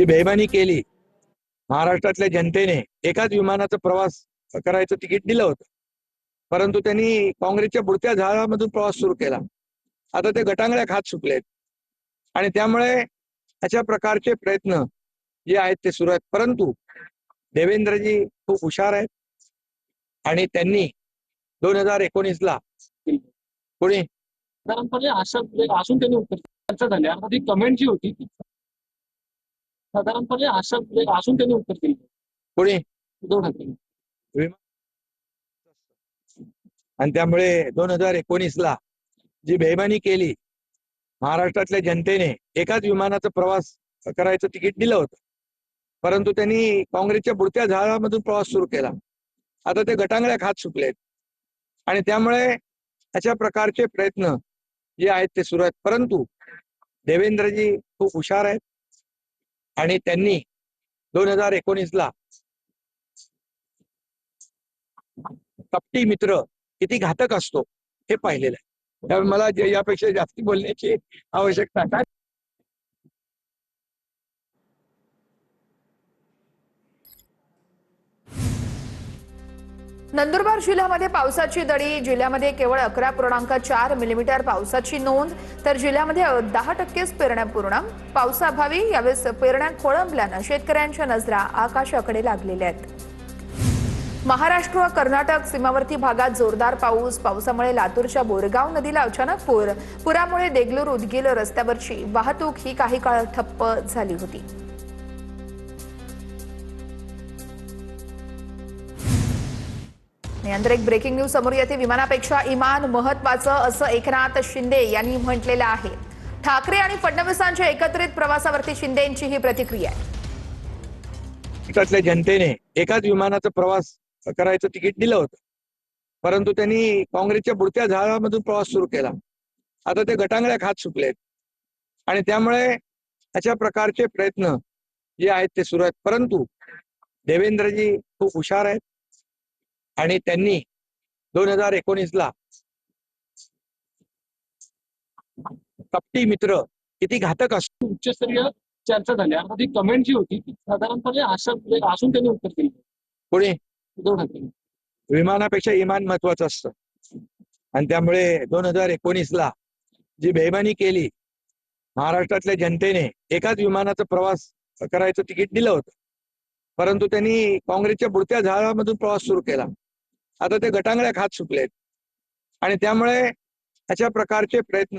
ती बेईमानी केली। महाराष्ट्रातल्या जनतेने एकाच विमानाचा प्रवास करायचं तिकीट दिलं होतं, परंतु त्यांनी काँग्रेसच्या बुडत्या झाडामधून प्रवास सुरू केला। आता ते गटांगळ्या खात सुटलेत आणि त्यामुळे अशा प्रकारचे प्रयत्न जे आहेत ते सुरू आहेत। परंतु देवेंद्रजी खूप हुशार आहेत आणि त्यांनी 2019ला कोणी साधारणपणे असून त्यांनी उत्तर चर्चा झाली आणि ती कमेंट जी होती ती साधारणपणे असून त्यांनी उत्तर दिलं कोणी उद्धव ठाकरे आणि त्यामुळे 2019ला जी बेईमानी केली, महाराष्ट्रातल्या जनतेने एकाच विमानाचा प्रवास करायचं तिकीट दिलं होतं, परंतु त्यांनी काँग्रेसच्या बुडत्या झाडामधून प्रवास सुरू केला। आता ते गटांगळ्या खात सुटलेत आणि त्यामुळे अशा प्रकारचे प्रयत्न जे आहेत ते सुरू आहेत। परंतु देवेंद्रजी खूप हुशार आहेत आणि त्यांनी 2019ला कपटी मित्र किती घातक असतो हे पाहिलेलं आहे। त्यामुळे मला यापेक्षा जास्त बोलण्याची आवश्यकता काय। नंदुरबार जिल्ह्यामध्ये पावसाची दडी। जिल्ह्यामध्ये केवळ 11.4 मिलीमीटर पावसाची नोंद, तर जिल्ह्यामध्ये 10%च पेरण्या पूर्ण। पावसाअभावी यावेळेस पेरण्या खोळंबल्यानं शेतकऱ्यांच्या नजरा आकाशाकडे लागलेल्या आहेत। महाराष्ट्र कर्नाटक सीमावर्ती भागात जोरदार पावसामुळे लातूरच्या बोरगाव नदीला अचानक पुरामुळे देगलूर उदगीर रस्त्यावरची वाहतूक ही काही काळ ठप्प झाली होती। यानंतर एक ब्रेकिंग न्यूज समोर येते। विमानापेक्षा इमान महत्वाचं असं एकनाथ शिंदे यांनी म्हटलेलं आहे। ठाकरे आणि फडणवीसांच्या एकत्रित प्रवासावरती शिंदेंची ही प्रतिक्रिया आहे। महाराष्ट्रातल्या जनतेने एकाच विमानाचा प्रवास करायचं तिकीट दिलं होतं, परंतु त्यांनी काँग्रेसच्या बुडत्या झाडामधून प्रवास सुरू केला। आता ते गटांगळ्या खात सुटलेत आणि त्यामुळे अशा प्रकारचे प्रयत्न जे आहेत ते सुरू आहेत। परंतु देवेंद्रजी खूप हुशार आहेत आणि त्यांनी 2019ला कपटी मित्र किती घातक असतो उच्चस्तरीय चर्चा झाली आणि ती कमेंट जी होती ती साधारणपणे असून त्यांनी उत्तर दिलं कोणी उद्धव ठाकरे विमानापेक्षा इमान महत्वाचं असतं आणि त्यामुळे 2019ला जी बेईमानी केली, महाराष्ट्रातल्या जनतेने एकाच विमानाचा प्रवास करायचं तिकीट दिलं होतं, परंतु त्यांनी काँग्रेसच्या बुडत्या झाडामधून प्रवास सुरू केला। आता ते गटांगळ्या खात सुटलेत आणि त्यामुळे अशा प्रकारचे प्रयत्न